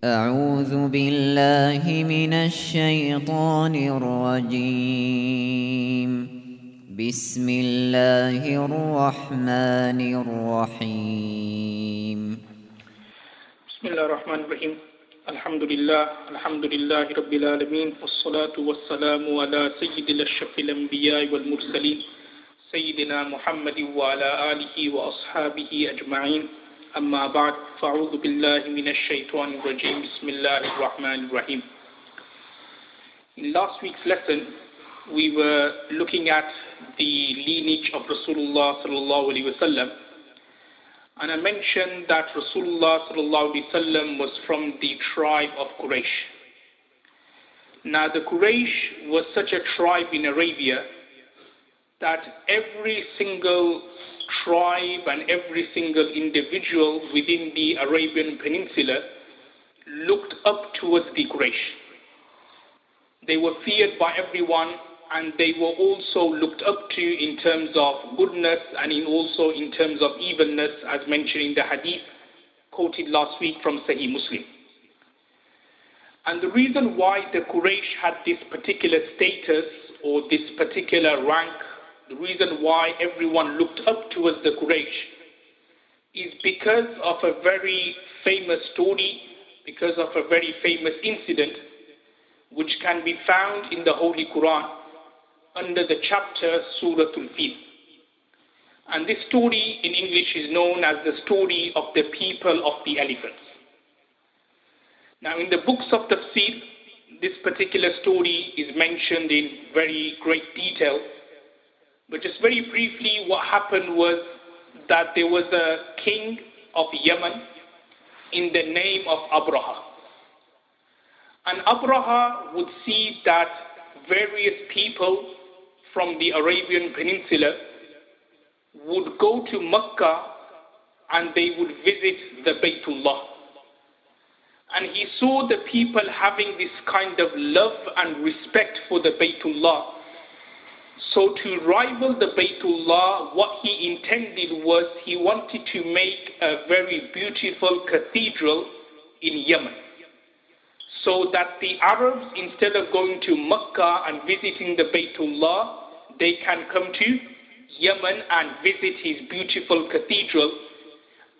أعوذ بالله من الشيطان الرجيم. بسم الله الرحمن الرحيم. بسم الله الرحمن الرحيم. الحمد لله رب العالمين، والصلاة والسلام على سيد الأشرف الأنبياء والمرسلين سيدنا محمد وعلى آله وأصحابه أجمعين. أما بعد، فأعوذ بالله من الشيطان الرجيم. بسم الله الرحمن الرحيم. In last week's lesson, we were looking at the lineage of Rasulullah sallallahu alaihi wasallam, and I mentioned that Rasulullah sallallahu alaihi wasallam was from the tribe of Quraysh. Now, the Quraysh was such a tribe in Arabia that every single tribe and every single individual within the Arabian Peninsula looked up towards the Quraysh. They were feared by everyone, and they were also looked up to in terms of goodness and also in terms of evilness, as mentioned in the hadith quoted last week from Sahih Muslim. And the reason why the Quraysh had this particular status or this particular rank, the reason why everyone looked up towards the Quraysh, is because of a very famous story, because of a very famous incident, which can be found in the Holy Quran under the chapter Surah Al-Fil. And this story in English is known as the story of the people of the elephants. Now, in the books of Tafsir, this particular story is mentioned in very great detail. But just very briefly, what happened was that there was a king of Yemen in the name of Abraha. And Abraha would see that various people from the Arabian Peninsula would go to Mecca and they would visit the Baytullah. And he saw the people having this kind of love and respect for the Baytullah. So to rival the Baytullah, what he intended was he wanted to make a very beautiful cathedral in Yemen, so that the Arabs, instead of going to Mecca and visiting the Baytullah, they can come to Yemen and visit his beautiful cathedral,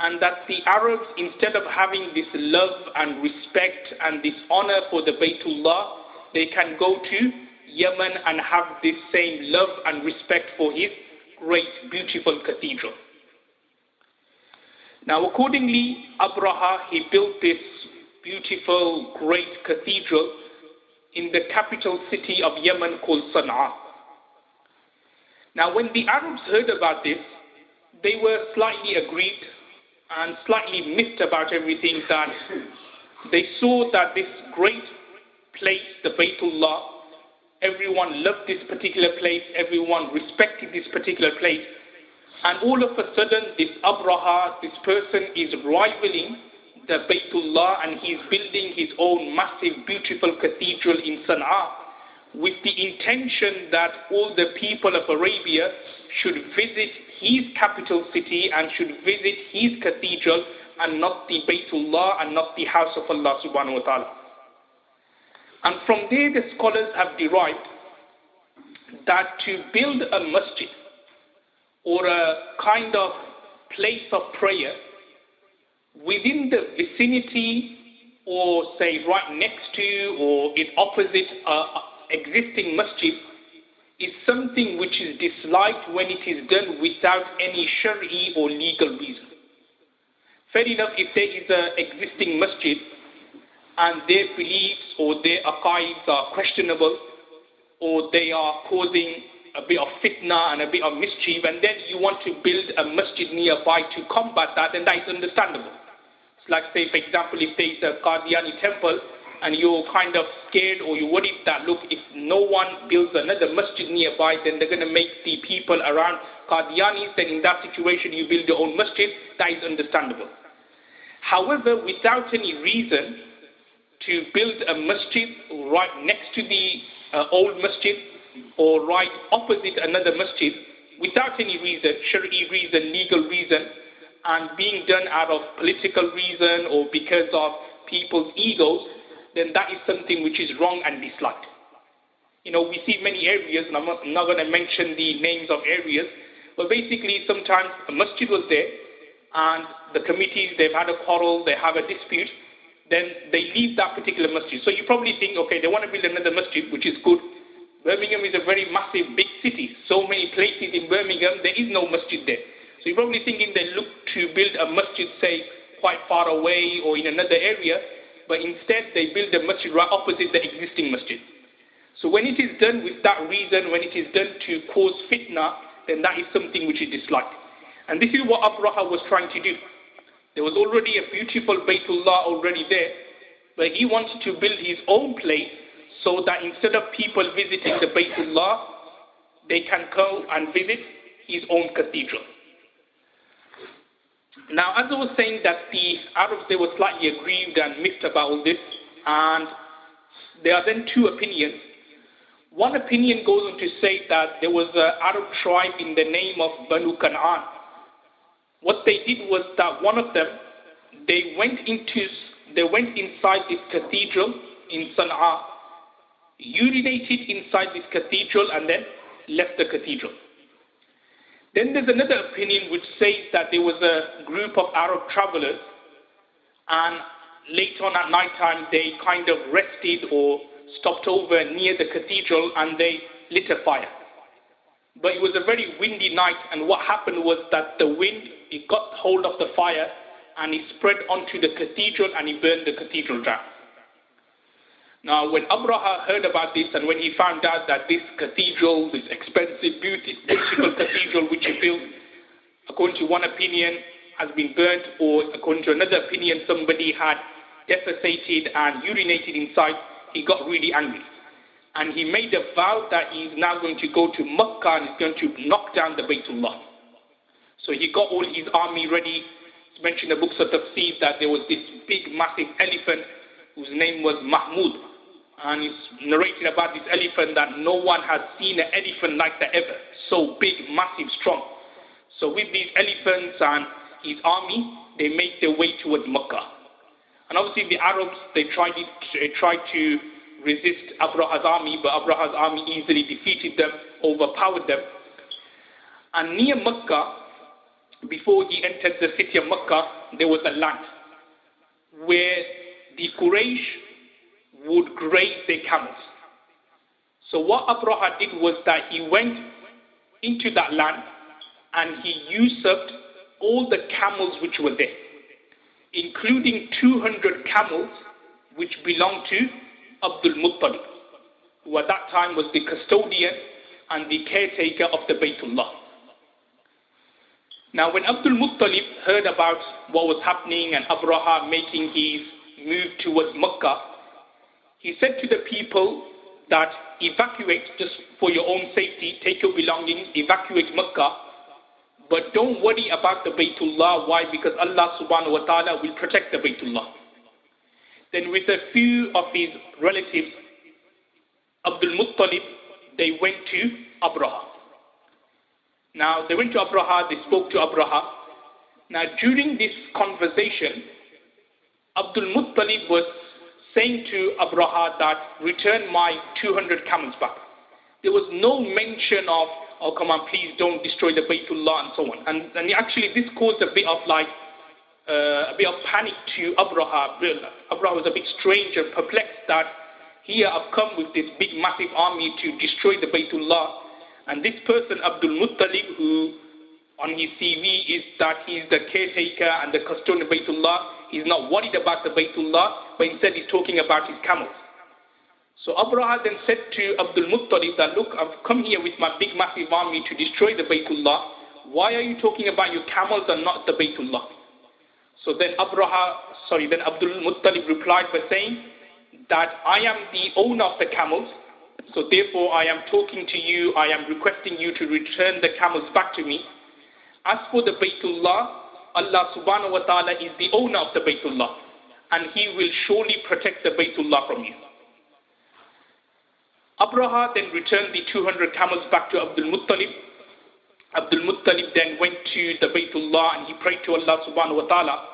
and that the Arabs, instead of having this love and respect and this honor for the Baytullah, they can go to Yemen and have this same love and respect for his great, beautiful cathedral. Now, accordingly, Abraha, he built this beautiful, great cathedral in the capital city of Yemen called Sana'a. Now, when the Arabs heard about this, they were slightly aggrieved and slightly miffed about everything, that they saw that this great place, the Baytullah, everyone loved this particular place, everyone respected this particular place, and all of a sudden this Abraha, this person is rivaling the Baytullah, and he's building his own massive, beautiful cathedral in Sana'a with the intention that all the people of Arabia should visit his capital city and should visit his cathedral and not the Baytullah and not the house of Allah subhanahu wa ta'ala. And from there the scholars have derived that to build a masjid or a kind of place of prayer within the vicinity, or say right next to or in opposite existing masjid, is something which is disliked when it is done without any shari or legal reason. Fair enough, if there is an existing masjid and their beliefs or their aqaids are questionable, or they are causing a bit of fitna and a bit of mischief, and then you want to build a masjid nearby to combat that, then that is understandable. It's like, say, for example, if there is a Qadiani temple and you're kind of scared or you're worried that, look, if no one builds another masjid nearby, then they're going to make the people around Qadianis, then in that situation you build your own masjid, that is understandable. However, without any reason, to build a masjid right next to the old masjid or right opposite another masjid without any reason, shari'i reason, legal reason, and being done out of political reason or because of people's egos, then that is something which is wrong and disliked. We see many areas, and I'm not going to mention the names of areas, but basically sometimes a masjid was there, and the committees, they've had a quarrel, they have a dispute, then they leave that particular masjid. So you probably think, okay, they want to build another masjid, which is good. Birmingham is a very massive, big city. So many places in Birmingham, there is no masjid there. So you're probably thinking they look to build a masjid, say, quite far away or in another area, but instead they build a masjid right opposite the existing masjid. So when it is done with that reason, when it is done to cause fitna, then that is something which is disliked. And this is what Abraha was trying to do. There was already a beautiful Baytullah already there, but he wanted to build his own place so that instead of people visiting the Baytullah, they can go and visit his own cathedral. Now, as I was saying that the Arabs, they were slightly aggrieved and miffed about all this, and there are then two opinions. One opinion goes on to say that there was an Arab tribe in the name of Banu Kan'an. What they did was that one of them, they went inside this cathedral in Sana'a, urinated inside this cathedral, and then left the cathedral. Then there's another opinion which says that there was a group of Arab travelers, and later on at night time they kind of rested or stopped over near the cathedral and they lit a fire. But it was a very windy night, and what happened was that the wind, it got hold of the fire and it spread onto the cathedral and it burned the cathedral down. Now, when Abraha heard about this and when he found out that this cathedral, this expensive, beautiful cathedral which he built, according to one opinion, has been burnt, or according to another opinion, somebody had defecated and urinated inside, he got really angry. And he made a vow that he's now going to go to Makkah and he's going to knock down the Baytullah. So he got all his army ready. It's mentioned in the books of Tafsir that there was this big, massive elephant whose name was Mahmud. And it's narrated about this elephant that no one had seen an elephant like that ever. So big, massive, strong. So with these elephants and his army, they made their way towards Makkah. And obviously the Arabs, they tried to resist Abraha's army, but Abraha's army easily defeated them, overpowered them. And near Makkah, before he entered the city of Makkah, there was a land where the Quraysh would graze their camels. So what Abraha did was that he went into that land and he usurped all the camels which were there, including 200 camels which belonged to Abdul Muttalib, who at that time was the custodian and the caretaker of the Baytullah. Now when Abdul Muttalib heard about what was happening and Abraha making his move towards Makkah, he said to the people that evacuate just for your own safety, take your belongings, evacuate Makkah, but don't worry about the Baytullah. Why? Because Allah subhanahu wa ta'ala will protect the Baytullah. Then with a few of his relatives, Abdul Muttalib, they went to Abraha. Now they went to Abraha, they spoke to Abraha. Now during this conversation, Abdul Muttalib was saying to Abraha that return my 200 camels back. There was no mention of, oh come on, please don't destroy the Baytullah and so on. And actually this caused a bit of panic to Abraha. Abraha was a bit strange and perplexed that here I've come with this big massive army to destroy the Baytullah. And this person, Abdul Muttalib, who on his CV is that he's the caretaker and the custodian of Baytullah, he's not worried about the Baytullah, but instead he's talking about his camels. So Abraha then said to Abdul Muttalib that, look, I've come here with my big massive army to destroy the Baytullah. Why are you talking about your camels and not the Baytullah? So then Abdul Muttalib replied by saying that I am the owner of the camels, so therefore I am talking to you, I am requesting you to return the camels back to me. As for the Baytullah, Allah subhanahu wa ta'ala is the owner of the Baytullah, and He will surely protect the Baytullah from you. Abraha then returned the 200 camels back to Abdul Muttalib. Abdul Muttalib then went to the Baytullah and he prayed to Allah subhanahu wa ta'ala.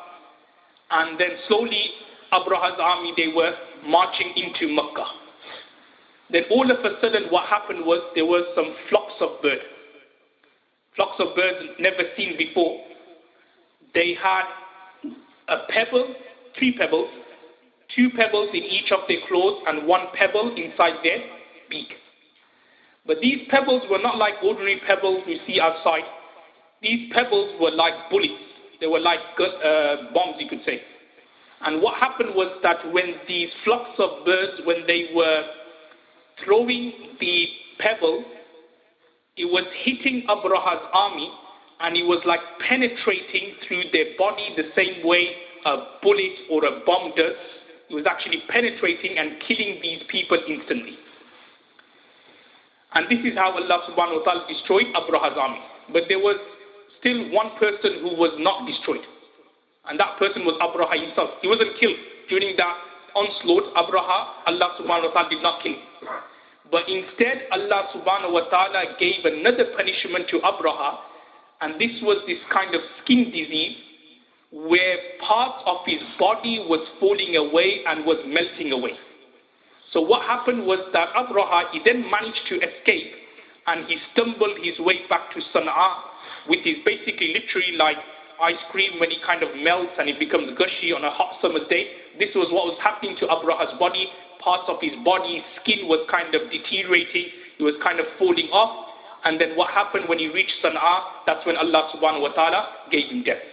And then slowly Abraha's army, they were marching into Mecca. Then all of a sudden what happened was there were some flocks of birds. Flocks of birds never seen before. They had a pebble, 3 pebbles, 2 pebbles in each of their claws and 1 pebble inside their beak. But these pebbles were not like ordinary pebbles we see outside. These pebbles were like bullets. They were like bombs, you could say. And what happened was that when these flocks of birds, when they were throwing the pebble, it was hitting Abraha's army, and it was like penetrating through their body the same way a bullet or a bomb does. It was actually penetrating and killing these people instantly. And this is how Allah subhanahu wa ta'ala destroyed Abraha's army. But there was still one person who was not destroyed. And that person was Abraha himself. He wasn't killed during that onslaught. Abraha, Allah subhanahu wa ta'ala did not kill him. But instead, Allah subhanahu wa ta'ala gave another punishment to Abraha. And this was this kind of skin disease where parts of his body was falling away and was melting away. So what happened was that Abraha, he then managed to escape, and he stumbled his way back to Sana'a, which is basically literally like ice cream when it kind of melts and it becomes gushy on a hot summer's day. This was what was happening to Abraha's body. Parts of his body, skin was kind of deteriorating. It was kind of falling off. And then what happened when he reached Sana'a, that's when Allah subhanahu wa ta'ala gave him death.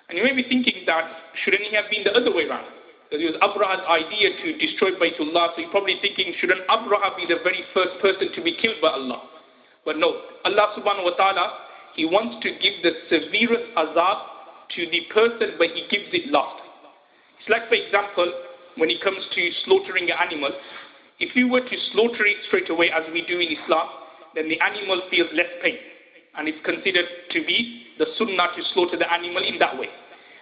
And you may be thinking that, shouldn't he have been the other way around? Because it was Abraha's idea to destroy Baytullah, so you're probably thinking, shouldn't Abraha be the very first person to be killed by Allah? But no, Allah subhanahu wa ta'ala, He wants to give the severest azab to the person, but He gives it last. It's like, for example, when it comes to slaughtering an animal, if you were to slaughter it straight away, as we do in Islam, then the animal feels less pain. And it's considered to be the sunnah to slaughter the animal in that way.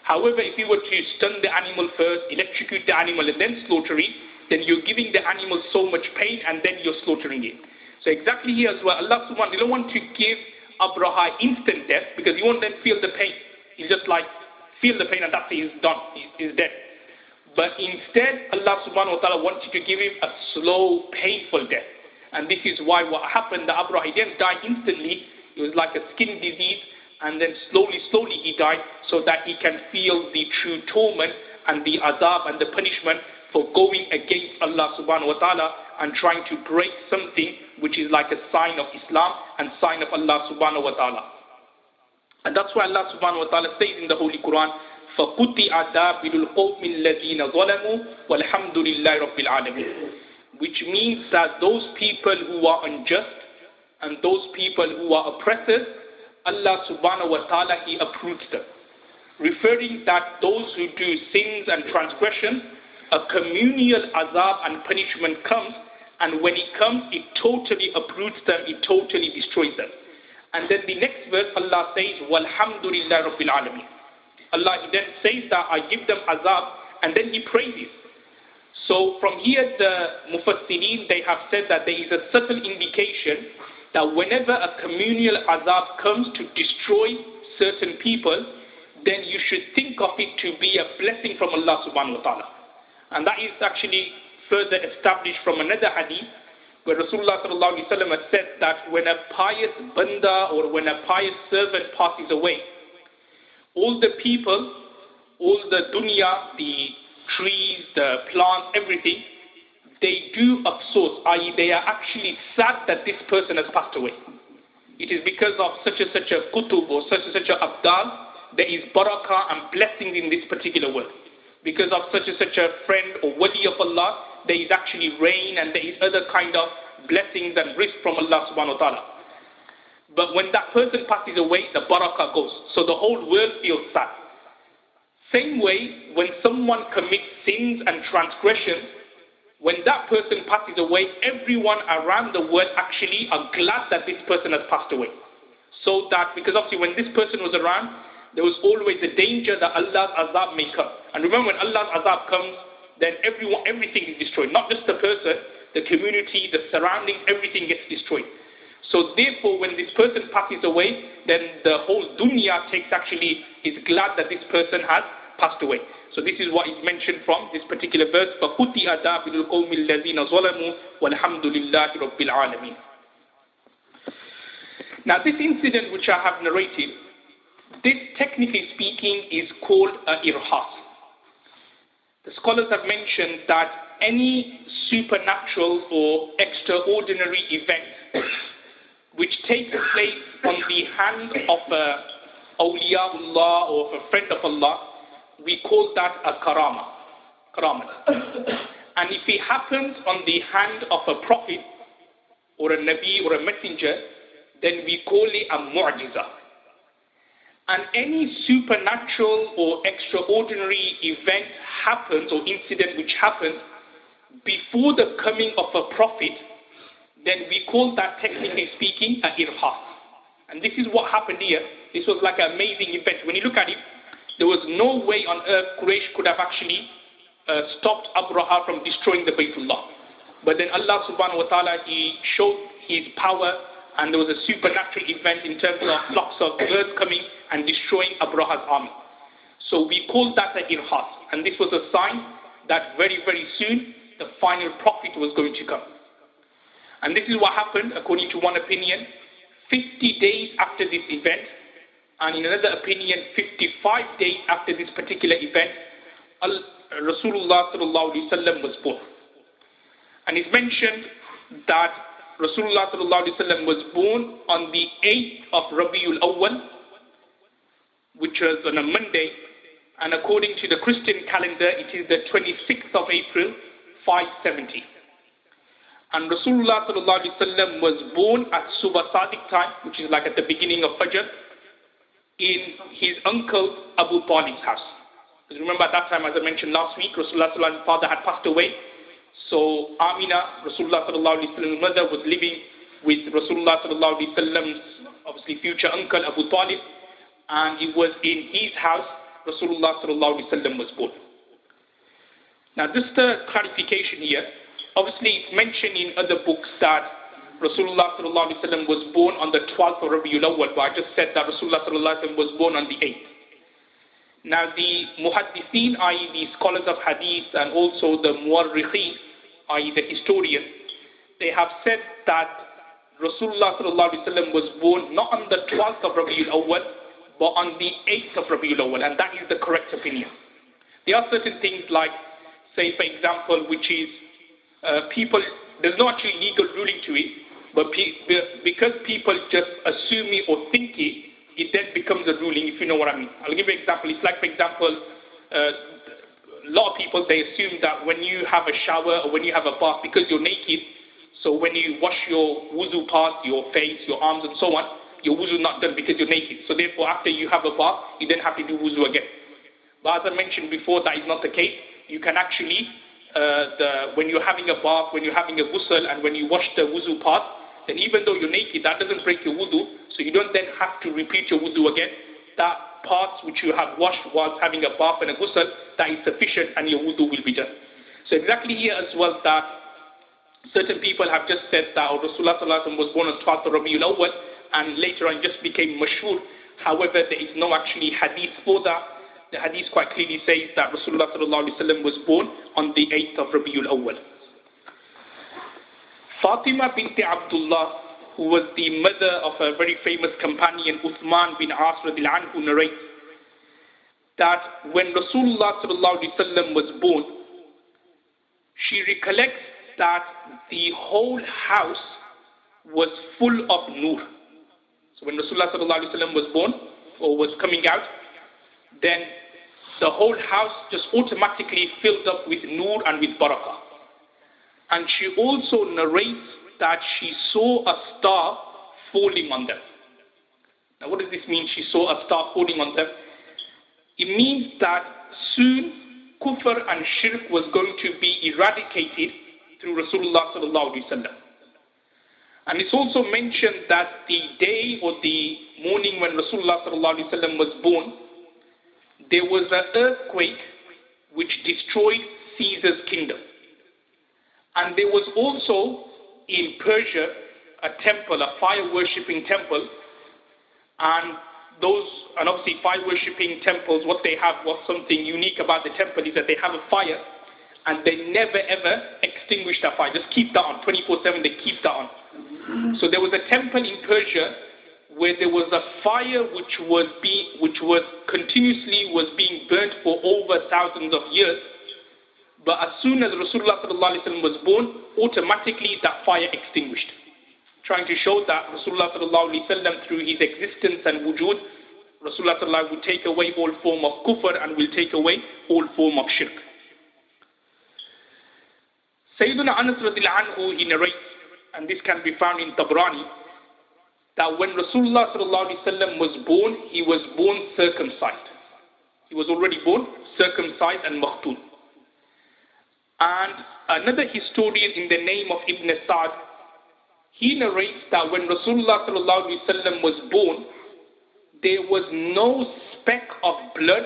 However, if you were to stun the animal first, electrocute the animal and then slaughter it, then you're giving the animal so much pain and then you're slaughtering it. So exactly here as well, Allah subhanahu wa ta'ala, you don't want to give Abraha instant death because he won't then feel the pain. He's just like, feel the pain and that's it, he's done, he's dead. But instead, Allah subhanahu wa ta'ala wanted to give him a slow, painful death. And this is why what happened, that Abraha, he didn't die instantly. It was like a skin disease. And then slowly he died so that he can feel the true torment and the azab and the punishment for going against Allah subhanahu wa ta'ala and trying to break something which is like a sign of Islam and sign of Allah subhanahu wa ta'ala. And that's why Allah subhanahu wa ta'ala says in the Holy Quran, فَقُطِعَ دَابِرُ الْقَوْمِ الَّذِينَ ظَلَمُوا وَالْحَمْدُ لِلَّهِ رَبِّ الْعَالَمِينَ. Which means that those people who are unjust and those people who are oppressors, Allah subhanahu wa ta'ala, He approves them. Referring that those who do sins and transgressions, a communal azab and punishment comes, and when it comes, it totally uproots them, it totally destroys them. And then the next verse, Allah says, Walhamdulillah Rabbil Alameen. Allah then says that I give them azab, and then He praises. So from here, the Mufassirin, they have said that there is a subtle indication that whenever a communal azab comes to destroy certain people, then you should think of it to be a blessing from Allah subhanahu wa ta'ala. And that is actually further established from another hadith, where Rasulullah sallallahu alaihi wasallam has said that when a pious banda or when a pious servant passes away, all the people, all the dunya, the trees, the plants, everything, they do afsoos, i.e. they are actually sad that this person has passed away. It is because of such and such a kutub or such and such a abdal, there is barakah and blessings in this particular world. Because of such and such a friend or wali of Allah, there is actually rain and there is other kind of blessings and risk from Allah subhanahu wa ta'ala. But when that person passes away, the barakah goes. So the whole world feels sad. Same way, when someone commits sins and transgressions, when that person passes away, everyone around the world actually are glad that this person has passed away. So that, because obviously when this person was around, there was always a danger that Allah's azab may come. And remember, when Allah's azab comes, then everything is destroyed. Not just the person, the community, the surroundings, everything gets destroyed. So therefore, when this person passes away, then the whole dunya is glad that this person has passed away. So this is what is mentioned from this particular verse. فَقُطِعَ دَابِرُ الْقَوْمِ الَّذِينَ ظَلَمُوا وَالْحَمْدُ لِلَّهِ رَبِّ الْعَالَمِينَ. Now this incident which I have narrated, this technically speaking is called a irhas. The scholars have mentioned that any supernatural or extraordinary event which takes place on the hand of a awliyaullah or a friend of Allah, we call that a karama. And if it happens on the hand of a prophet or a nabi or a messenger, then we call it a mu'jiza. And any supernatural or extraordinary event happens or incident which happens before the coming of a prophet, then we call that, technically speaking, a irhas. And this is what happened here. This was like an amazing event. When you look at it, there was no way on earth Quraysh could have actually stopped Abraha from destroying the Baytullah. But then Allah subhanahu wa ta'ala, He showed His power, and there was a supernatural event in terms of flocks of birds coming and destroying Abraha's army. So we call that an irhas. And this was a sign that very, very soon the final prophet was going to come. And this is what happened, according to one opinion, 50 days after this event, and in another opinion, 55 days after this particular event, Rasulullah sallallahu alaihi wasallam was born. And it's mentioned that Rasulullah sallallahu alaihi wasallam was born on the 8th of Rabiul Awwal, which was on a Monday, and according to the Christian calendar, it is the 26th of April, 570. And Rasulullah sallallahu alaihi wasallam was born at Subha Sadiq time, which is like at the beginning of Fajr, in his uncle Abu Talib's house. Because remember at that time, as I mentioned last week, Rasulullah sallallahu alaihi wasallam's father had passed away. So Amina, Rasulullah sallallahu alaihi wasallam's mother, was living with Rasulullah sallallahu alaihi wasallam's obviously future uncle Abu Talib, and it was in his house Rasulullah sallallahu alaihi wasallam was born. Now just a clarification here. Obviously it's mentioned in other books that Rasulullah sallallahu alaihi wasallam was born on the 12th of Rabiul Awwal, but I just said that Rasulullah sallallahu alaihi wasallam was born on the 8th. Now the muhaddithin, i.e. the scholars of hadith, and also the muwarrikhin, i.e. the historians, they have said that Rasulullah sallallahu alaihi wasallam was born not on the 12th of Rabiul Awwal, but on the 8th of Rabiul Awwal, and that is the correct opinion. There are certain things like, say for example, which is people, there's no actually legal ruling to it, but because people just assume it or think it, it then becomes a ruling, if you know what I mean. I'll give you an example. It's like, for example, a lot of people, they assume that when you have a shower or when you have a bath, because you're naked, so when you wash your wuzu part, your face, your arms and so on, your wuzu not done because you're naked. So therefore, after you have a bath, you then have to do wuzu again. But as I mentioned before, that is not the case. You can actually, when you're having a bath, when you're having a ghusl, and when you wash the wuzu part, then even though you're naked, that doesn't break your wudu, so you don't then have to repeat your wudu again. That part which you have washed whilst having a bath and a ghusl, that is sufficient and your wudu will be done. So exactly here as well, that certain people have just said that Rasulullah sallallahu alaihi wasallam was born on 12th of Rabiul Awwal, and later on just became mashhur. However, there is no actually hadith for that. The hadith quite clearly says that Rasulullah sallallahu alaihi wasallam was born on the 8th of Rabiul Awwal. Fatima bint Abdullah, who was the mother of a very famous companion, Uthman bin As radhiyallahu anhu, narrates that when Rasulullah sallallahu alaihi wasallam was born, she recollects that the whole house was full of nur. So when Rasulullah sallallahu alaihi wasallam was born, or was coming out, then the whole house just automatically filled up with nur and with barakah. And she also narrates that she saw a star falling on them. Now what does this mean, she saw a star falling on them? It means that soon kufr and shirk was going to be eradicated through Rasulullah sallallahu alaihi wasallam. And it's also mentioned that the day or the morning when Rasulullah sallallahu alaihi wasallam was born, there was an earthquake which destroyed Caesar's kingdom. And there was also in Persia a temple, a fire worshipping temple, and those, and obviously fire worshipping temples, what they have, what's something unique about the temple is that they have a fire and they never ever extinguish that fire. Just keep that on, 24/7 they keep that on. So there was a temple in Persia where there was a fire which was continuously being burnt for over thousands of years. But as soon as Rasulullah sallallahu alaihi wasallam was born, automatically that fire extinguished. Trying to show that Rasulullah sallallahu alaihi wasallam, through his existence and wujud, Rasulullah sallallahu will take away all form of kufr and will take away all form of shirk. Sayyidina Anas radiallahu anhu, he narrates, and this can be found in Tabrani, that when Rasulullah sallallahu alaihi wasallam was born, he was born circumcised. He was already born circumcised and makhtun. And another historian in the name of Ibn Sa'd, he narrates that when Rasulullah sallallahu alaihi wasallam was born, there was no speck of blood,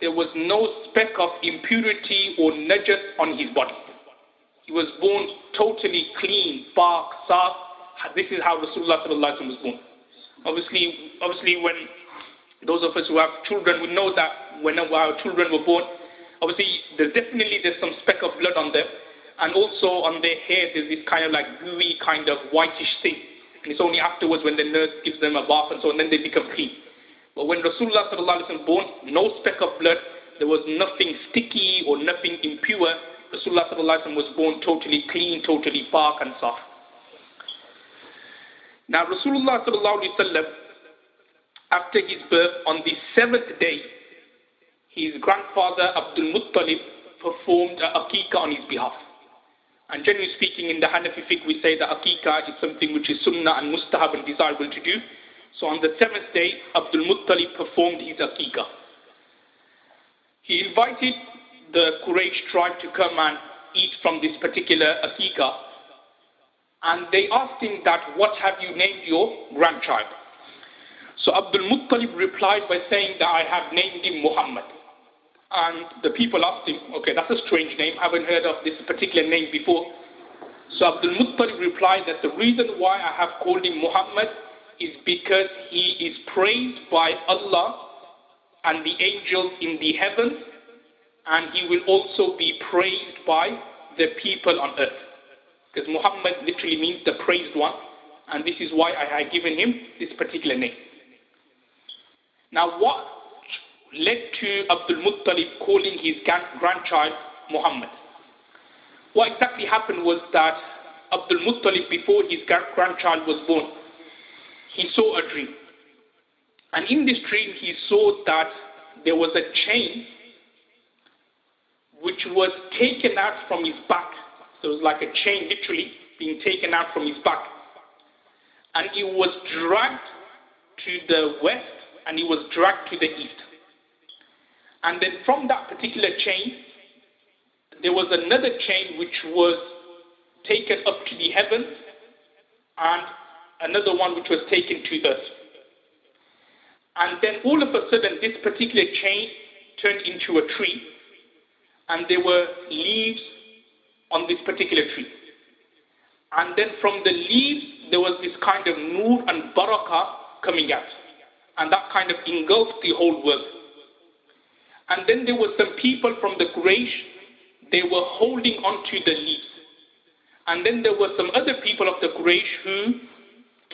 there was no speck of impurity or najas on his body. He was born totally clean, pak, saf. This is how Rasulullah sallallahu alaihi wasallam was born. Obviously, when those of us who have children would know that when our children were born, obviously there's some speck of blood on them, and also on their hair there's this kind of like gooey kind of whitish thing, and it's only afterwards when the nurse gives them a bath and so on, then they become clean. But when Rasulullah sallallahu alaihi wasallam born, no speck of blood, there was nothing sticky or nothing impure. Rasulullah sallallahu alaihi wasallam was born totally clean, totally pak and soft. Now Rasulullah sallallahu alaihi wasallam, after his birth, on the 7th day, his grandfather Abdul Muttalib performed a aqiqah on his behalf. And generally speaking, in the Hanafi fiqh, we say that aqiqah is something which is sunnah and mustahab and desirable to do. So on the 7th day, Abdul Muttalib performed his aqiqah. He invited the Quraysh tribe to come and eat from this particular aqiqah. And they asked him that, what have you named your grandchild? So Abdul Muttalib replied by saying that I have named him Muhammad. And the people asked him, okay, that's a strange name, I haven't heard of this particular name before. So Abdul Muttalib replied that the reason why I have called him Muhammad is because he is praised by Allah and the angels in the heavens, and he will also be praised by the people on earth. Because Muhammad literally means the praised one, and this is why I have given him this particular name. Now what led to Abdul Muttalib calling his grandchild Muhammad? What exactly happened was that Abdul Muttalib, before his grandchild was born, he saw a dream. And in this dream he saw that there was a chain which was taken out from his back. So it was like a chain literally being taken out from his back. And it was dragged to the west and it was dragged to the east. And then from that particular chain, there was another chain which was taken up to the heavens and another one which was taken to earth. And then all of a sudden this particular chain turned into a tree, and there were leaves on this particular tree. And then from the leaves there was this kind of nur and barakah coming out, and that kind of engulfed the whole world. And then there were some people from the Quraysh, they were holding onto the leaves. And then there were some other people of the Quraysh who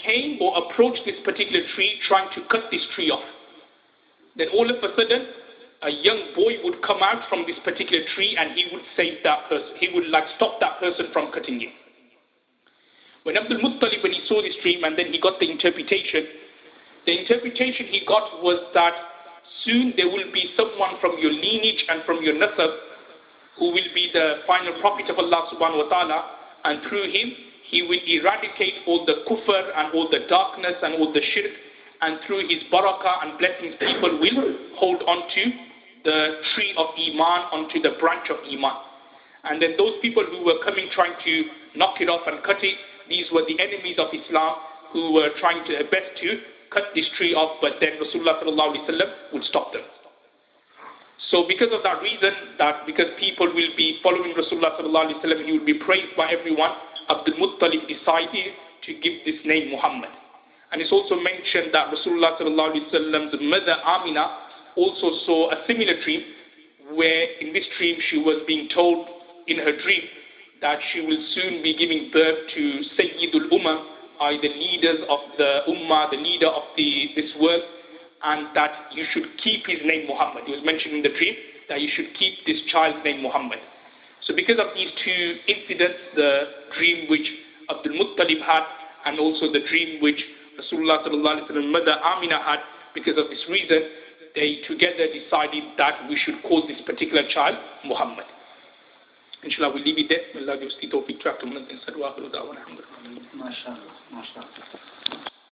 came or approached this particular tree trying to cut this tree off. Then all of a sudden, a young boy would come out from this particular tree and he would save that person. He would stop that person from cutting it. When Abdul Muttalib, when he saw this dream and then he got the interpretation he got was that soon there will be someone from your lineage and from your nasab who will be the final prophet of Allah subhanahu wa ta'ala, and through him he will eradicate all the kufr and all the darkness and all the shirk, and through his barakah and blessings people will hold on to the tree of Iman, onto the branch of Iman. And then those people who were coming trying to knock it off and cut it, these were the enemies of Islam who were trying to best to cut this tree off, but then Rasulullah sallallahu alaihi wasallam would stop them. So because of that reason, that because people will be following Rasulullah sallallahu alaihi wasallam, he will be praised by everyone, Abdul Muttalib decided to give this name Muhammad. And it's also mentioned that Rasulullah sallallahu alaihi wasallam's mother Amina also saw a similar dream, where in this dream she was being told in her dream that she will soon be giving birth to Sayyidul Ummah, the leaders of the Ummah, the leader of this world, and that you should keep his name Muhammad. He was mentioned in the dream that you should keep this child's name Muhammad. So because of these two incidents, the dream which Abdul Muttalib had, and also the dream which Rasulullah sallallahu alaihi wasallam mother Amina had, because of this reason, they together decided that we should call this particular child Muhammad. Inshallah, we'll leave it there. Allah gives the tawfiq to act on it. MashaAllah.